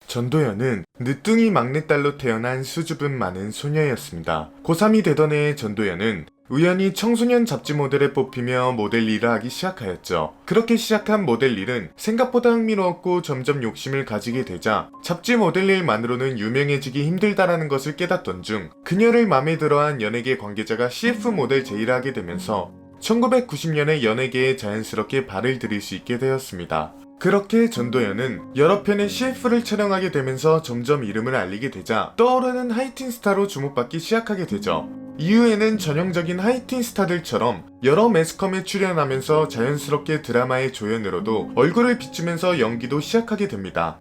전도연은 늦둥이 막내딸로 태어난 수줍음 많은 소녀였습니다. 고3이 되던 해에 전도연은 우연히 청소년 잡지 모델에 뽑히며 모델 일을 하기 시작하였죠. 그렇게 시작한 모델 일은 생각보다 흥미로웠고 점점 욕심을 가지게 되자 잡지 모델 일만으로는 유명해지기 힘들다라는 것을 깨닫던 중 그녀를 맘에 들어한 연예계 관계자가 CF 모델 제의를 하게 되면서 1990년에 연예계에 자연스럽게 발을 들일 수 있게 되었습니다. 그렇게 전도연은 여러 편의 CF를 촬영하게 되면서 점점 이름을 알리게 되자 떠오르는 하이틴 스타로 주목받기 시작하게 되죠. 이후에는 전형적인 하이틴 스타들처럼 여러 매스컴에 출연하면서 자연스럽게 드라마의 조연으로도 얼굴을 비추면서 연기도 시작하게 됩니다.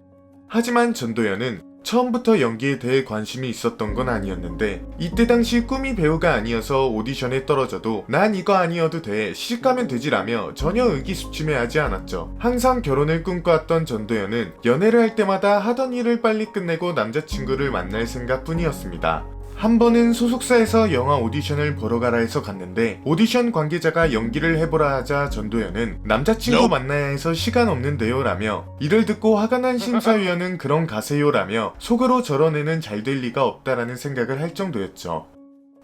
하지만 전도연은 처음부터 연기에 대해 관심이 있었던 건 아니었는데 이때 당시 꿈이 배우가 아니어서 오디션에 떨어져도 난 이거 아니어도 돼, 시집가면 되지라며 전혀 의기소침해하지 않았죠. 항상 결혼을 꿈꿔왔던 전도연은 연애를 할 때마다 하던 일을 빨리 끝내고 남자친구를 만날 생각뿐이었습니다. 한 번은 소속사에서 영화 오디션을 보러 가라 해서 갔는데 오디션 관계자가 연기를 해보라 하자 전도연은 남자친구 만나야 해서 시간 없는데요 라며 이를 듣고 화가 난 심사위원은 그럼 가세요 라며 속으로 저런 애는 잘 될 리가 없다라는 생각을 할 정도였죠.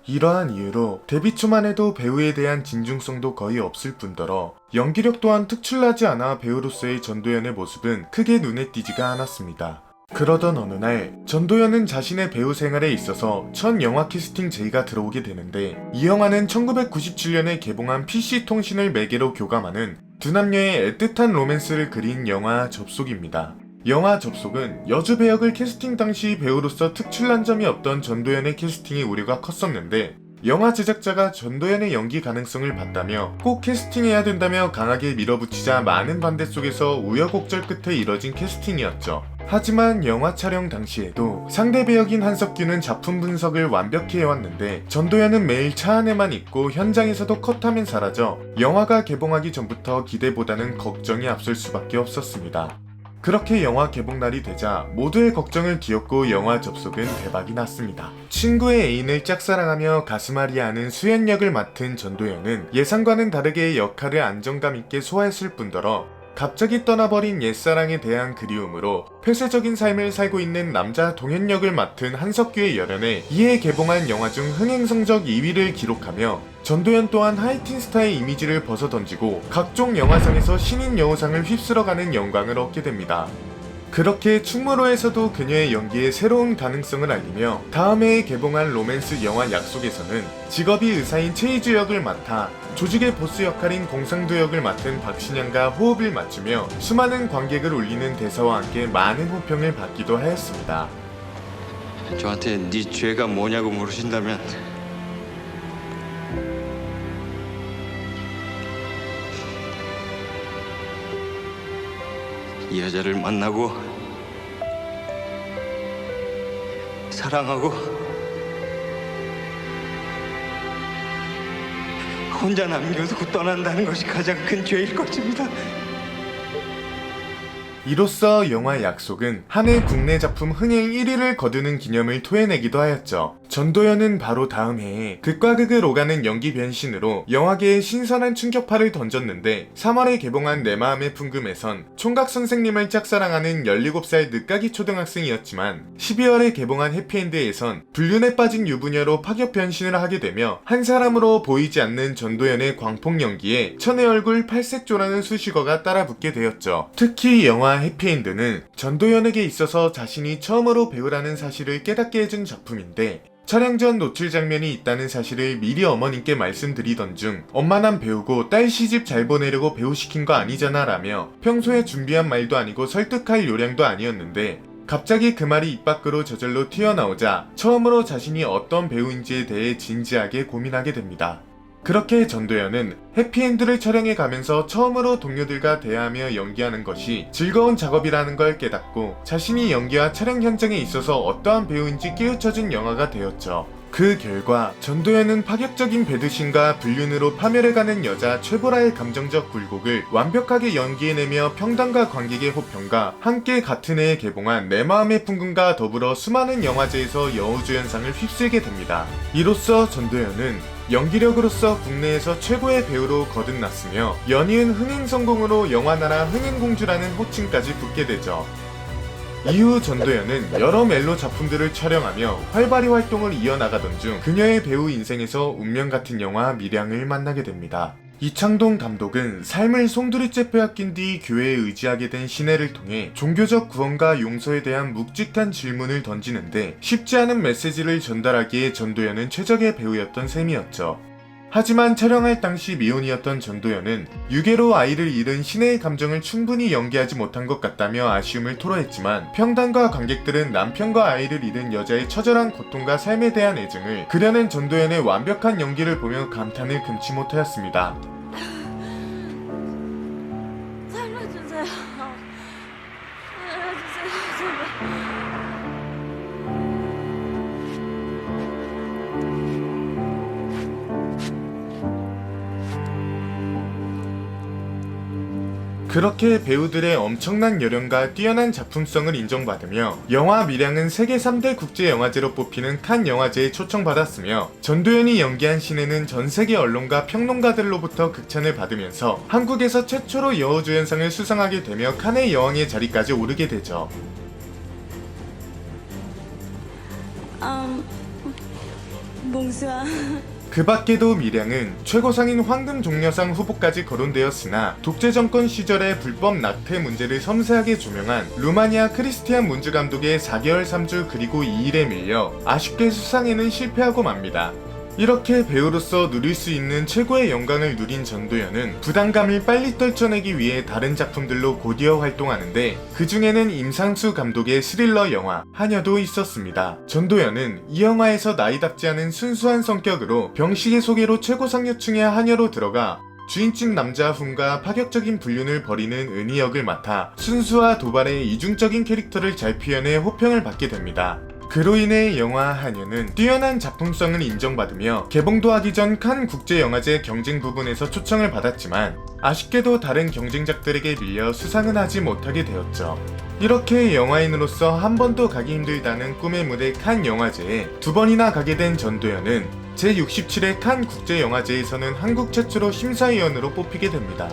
이러한 이유로 데뷔 초만 해도 배우에 대한 진중성도 거의 없을 뿐더러 연기력 또한 특출나지 않아 배우로서의 전도연의 모습은 크게 눈에 띄지가 않았습니다. 그러던 어느 날 전도연은 자신의 배우 생활에 있어서 첫 영화 캐스팅 제의가 들어오게 되는데 이 영화는 1997년에 개봉한 PC통신을 매개로 교감하는 두 남녀의 애틋한 로맨스를 그린 영화 접속입니다. 영화 접속은 여주 배역을 캐스팅 당시 배우로서 특출난 점이 없던 전도연의 캐스팅이 우려가 컸었는데 영화 제작자가 전도연의 연기 가능성을 봤다며 꼭 캐스팅해야 된다며 강하게 밀어붙이자 많은 반대 속에서 우여곡절 끝에 이뤄진 캐스팅이었죠. 하지만 영화 촬영 당시에도 상대 배역인 한석규는 작품 분석을 완벽히 해왔는데 전도연은 매일 차 안에만 있고 현장에서도 컷하면 사라져 영화가 개봉하기 전부터 기대보다는 걱정이 앞설 수밖에 없었습니다. 그렇게 영화 개봉날이 되자 모두의 걱정을 뒤엎고 영화 접속은 대박이 났습니다. 친구의 애인을 짝사랑하며 가슴앓이 하는 수연 역을 맡은 전도연은 예상과는 다르게 역할을 안정감 있게 소화했을 뿐더러 갑자기 떠나버린 옛사랑에 대한 그리움으로 폐쇄적인 삶을 살고 있는 남자 동현 역을 맡은 한석규의 열연에 이에 개봉한 영화 중 흥행 성적 2위를 기록하며 전도연 또한 하이틴 스타의 이미지를 벗어던지고 각종 영화상에서 신인 여우상을 휩쓸어가는 영광을 얻게 됩니다. 그렇게 충무로에서도 그녀의 연기에 새로운 가능성을 알리며 다음 해에 개봉한 로맨스 영화 약속에서는 직업이 의사인 최희주 역을 맡아 조직의 보스 역할인 공상도 역을 맡은 박신양과 호흡을 맞추며 수많은 관객을 울리는 대사와 함께 많은 호평을 받기도 하였습니다. 저한테 네 죄가 뭐냐고 물으신다면 이 여자를 만나고 사랑하고 혼자 남겨두고 떠난다는 것이 가장 큰 죄일 것입니다. 이로써 영화 약속은 한 해 국내 작품 흥행 1위를 거두는 기념을 토해내기도 하였죠. 전도연은 바로 다음 해에 극과 극을 오가는 연기 변신으로 영화계에 신선한 충격파를 던졌는데 3월에 개봉한 내 마음의 풍금에선 총각 선생님을 짝사랑하는 17살 늦가기 초등학생이었지만 12월에 개봉한 해피엔드에선 불륜에 빠진 유부녀로 파격 변신을 하게 되며 한 사람으로 보이지 않는 전도연의 광폭 연기에 천의 얼굴 팔색조라는 수식어가 따라붙게 되었죠. 특히 영화 해피엔드는 전도연에게 있어서 자신이 처음으로 배우라는 사실을 깨닫게 해준 작품인데 촬영 전 노출 장면이 있다는 사실을 미리 어머님께 말씀드리던 중 엄마 난 배우고 딸 시집 잘 보내려고 배우 시킨 거 아니잖아 라며 평소에 준비한 말도 아니고 설득할 요량도 아니었는데 갑자기 그 말이 입 밖으로 저절로 튀어나오자 처음으로 자신이 어떤 배우인지에 대해 진지하게 고민하게 됩니다. 그렇게 전도연은 해피엔드를 촬영해 가면서 처음으로 동료들과 대화하며 연기하는 것이 즐거운 작업이라는 걸 깨닫고 자신이 연기와 촬영 현장에 있어서 어떠한 배우인지 깨우쳐준 영화가 되었죠. 그 결과 전도연은 파격적인 배드신과 불륜으로 파멸해가는 여자 최보라의 감정적 굴곡을 완벽하게 연기해내며 평단과 관객의 호평과 함께 같은 해에 개봉한 내 마음의 풍금과 더불어 수많은 영화제에서 여우주연상을 휩쓸게 됩니다. 이로써 전도연은 연기력으로서 국내에서 최고의 배우로 거듭났으며 연이은 흥행 성공으로 영화나라 흥행공주라는 호칭까지 붙게 되죠. 이후 전도연은 여러 멜로 작품들을 촬영하며 활발히 활동을 이어나가던 중 그녀의 배우 인생에서 운명 같은 영화 밀양을 만나게 됩니다. 이창동 감독은 삶을 송두리째 빼앗긴 뒤 교회에 의지하게 된 시내를 통해 종교적 구원과 용서에 대한 묵직한 질문을 던지는데 쉽지 않은 메시지를 전달하기에 전도연은 최적의 배우였던 셈이었죠. 하지만 촬영할 당시 미혼이었던 전도연은 유괴로 아이를 잃은 시내의 감정을 충분히 연기하지 못한 것 같다며 아쉬움을 토로했지만 평단과 관객들은 남편과 아이를 잃은 여자의 처절한 고통과 삶에 대한 애증을 그려낸 전도연의 완벽한 연기를 보며 감탄을 금치 못하였습니다. 살려주세요. 살려주세요, 제발. 그렇게 배우들의 엄청난 열연과 뛰어난 작품성을 인정받으며 영화 밀양은 세계 3대 국제영화제로 뽑히는 칸 영화제에 초청받았으며 전도연이 연기한 시내는 전 세계 언론과 평론가들로부터 극찬을 받으면서 한국에서 최초로 여우주연상을 수상하게 되며 칸의 여왕의 자리까지 오르게 되죠. 몽수아. 그 밖에도 밀양은 최고상인 황금종려상 후보까지 거론되었으나 독재정권 시절의 불법 낙태 문제를 섬세하게 조명한 루마니아 크리스티안 문즈 감독의 4개월 3주 그리고 2일에 밀려 아쉽게 수상에는 실패하고 맙니다. 이렇게 배우로서 누릴 수 있는 최고의 영광을 누린 전도연은 부담감을 빨리 떨쳐내기 위해 다른 작품들로 곧이어 활동하는데 그 중에는 임상수 감독의 스릴러 영화 하녀도 있었습니다. 전도연은 이 영화에서 나이답지 않은 순수한 성격으로 병식의 소개로 최고상류층의 하녀로 들어가 주인집 남자 훈과 파격적인 불륜을 벌이는 은희 역을 맡아 순수와 도발의 이중적인 캐릭터를 잘 표현해 호평을 받게 됩니다. 그로 인해 영화 하녀는 뛰어난 작품성을 인정받으며 개봉도 하기 전 칸 국제영화제 경쟁 부분에서 초청을 받았지만 아쉽게도 다른 경쟁작들에게 밀려 수상은 하지 못하게 되었죠. 이렇게 영화인으로서 한 번도 가기 힘들다는 꿈의 무대 칸 영화제에 2번이나 가게 된 전도연은 제67회 칸 국제영화제에서는 한국 최초로 심사위원으로 뽑히게 됩니다.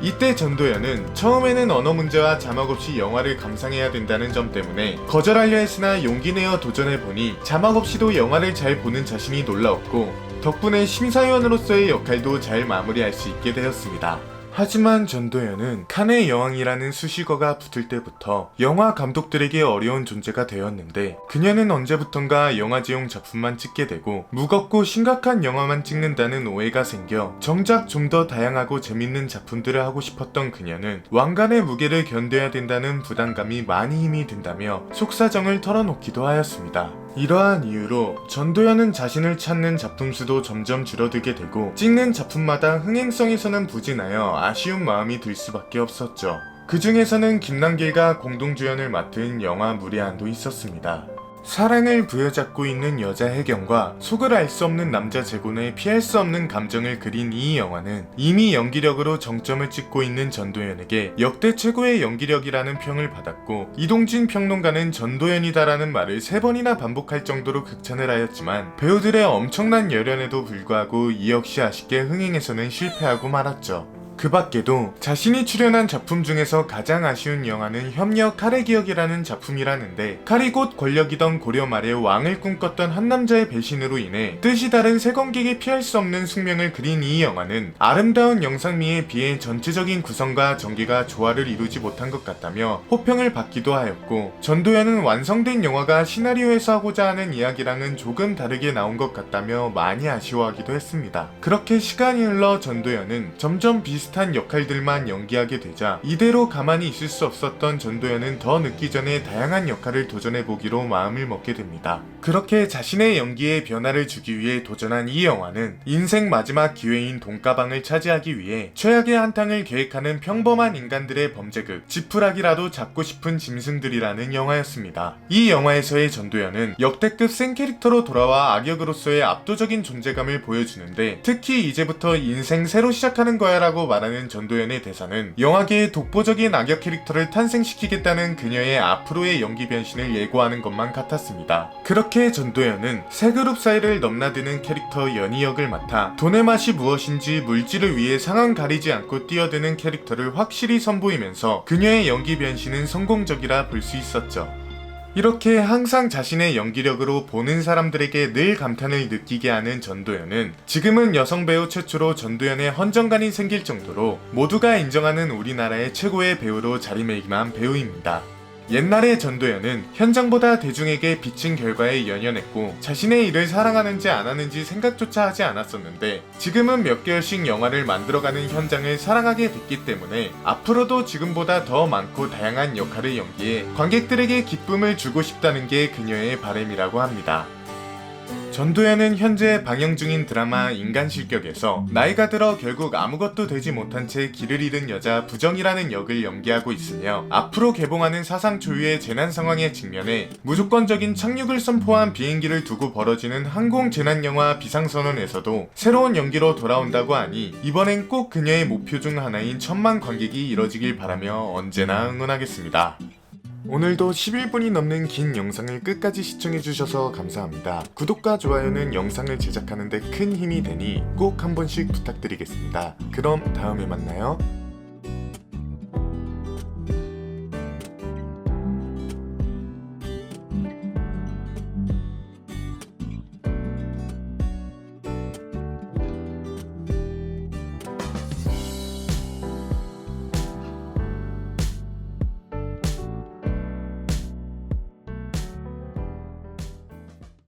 이때 전도연은 처음에는 언어 문제와 자막 없이 영화를 감상해야 된다는 점 때문에 거절하려 했으나 용기 내어 도전해보니 자막 없이도 영화를 잘 보는 자신이 놀라웠고 덕분에 심사위원으로서의 역할도 잘 마무리할 수 있게 되었습니다. 하지만 전도연은 칸의 여왕이라는 수식어가 붙을 때부터 영화 감독들에게 어려운 존재가 되었는데 그녀는 언제부턴가 영화제용 작품만 찍게 되고 무겁고 심각한 영화만 찍는다는 오해가 생겨 정작 좀 더 다양하고 재밌는 작품들을 하고 싶었던 그녀는 왕관의 무게를 견뎌야 된다는 부담감이 많이 힘이 든다며 속사정을 털어놓기도 하였습니다. 이러한 이유로 전도연은 자신을 찾는 작품 수도 점점 줄어들게 되고 찍는 작품마다 흥행성에서는 부진하여 아쉬운 마음이 들 수밖에 없었죠. 그 중에서는 김남길과 공동주연을 맡은 영화 무례한도 있었습니다. 사랑을 부여잡고 있는 여자 혜경과 속을 알 수 없는 남자 재곤의 피할 수 없는 감정을 그린 이 영화는 이미 연기력으로 정점을 찍고 있는 전도연에게 역대 최고의 연기력이라는 평을 받았고 이동진 평론가는 전도연이다라는 말을 3번이나 반복할 정도로 극찬을 하였지만 배우들의 엄청난 열연에도 불구하고 이 역시 아쉽게 흥행에서는 실패하고 말았죠. 그 밖에도 자신이 출연한 작품 중에서 가장 아쉬운 영화는 협력 칼의 기억이라는 작품이라는데 칼이 곧 권력이던 고려 말에 왕을 꿈꿨던 한 남자의 배신으로 인해 뜻이 다른 세관객이 피할 수 없는 숙명을 그린 이 영화는 아름다운 영상미에 비해 전체적인 구성과 전개가 조화를 이루지 못한 것 같다며 호평을 받기도 하였고 전도연은 완성된 영화가 시나리오에서 하고자 하는 이야기랑은 조금 다르게 나온 것 같다며 많이 아쉬워하기도 했습니다. 그렇게 시간이 흘러 전도연은 점점 비슷한 역할들만 연기하게 되자 이대로 가만히 있을 수 없었던 전도연은 더 늦기 전에 다양한 역할을 도전해보기로 마음을 먹게 됩니다. 그렇게 자신의 연기에 변화를 주기 위해 도전한 이 영화는 인생 마지막 기회인 돈가방을 차지하기 위해 최악의 한탕을 계획하는 평범한 인간들의 범죄극 지푸라기라도 잡고 싶은 짐승들이라는 영화였습니다. 이 영화에서의 전도연은 역대급 센 캐릭터로 돌아와 악역으로서의 압도적인 존재감을 보여주는데 특히 이제부터 인생 새로 시작하는 거야 라고 말하는 전도연의 대사는 영화계의 독보적인 악역 캐릭터를 탄생시키겠다는 그녀의 앞으로의 연기 변신을 예고하는 것만 같았습니다. 그렇게 전도연은 세 그룹 사이를 넘나드는 캐릭터 연희 역을 맡아 돈의 맛이 무엇인지 물질을 위해 상황 가리지 않고 뛰어드는 캐릭터를 확실히 선보이면서 그녀의 연기 변신은 성공적이라 볼 수 있었죠. 이렇게 항상 자신의 연기력으로 보는 사람들에게 늘 감탄을 느끼게 하는 전도연은 지금은 여성 배우 최초로 전도연의 헌정관이 생길 정도로 모두가 인정하는 우리나라의 최고의 배우로 자리매김한 배우입니다. 옛날의 전도연은 현장보다 대중에게 비친 결과에 연연했고 자신의 일을 사랑하는지 안 하는지 생각조차 하지 않았었는데 지금은 몇 개월씩 영화를 만들어가는 현장을 사랑하게 됐기 때문에 앞으로도 지금보다 더 많고 다양한 역할을 연기해 관객들에게 기쁨을 주고 싶다는 게 그녀의 바람이라고 합니다. 전도연은 현재 방영 중인 드라마 인간실격에서 나이가 들어 결국 아무것도 되지 못한 채 길을 잃은 여자 부정이라는 역을 연기하고 있으며 앞으로 개봉하는 사상 초유의 재난 상황에 직면해 무조건적인 착륙을 선포한 비행기를 두고 벌어지는 항공 재난 영화 비상선언에서도 새로운 연기로 돌아온다고 하니 이번엔 꼭 그녀의 목표 중 하나인 1000만 관객이 이뤄지길 바라며 언제나 응원하겠습니다. 오늘도 11분이 넘는 긴 영상을 끝까지 시청해주셔서 감사합니다. 구독과 좋아요는 영상을 제작하는 데 큰 힘이 되니 꼭 한 번씩 부탁드리겠습니다. 그럼 다음에 만나요.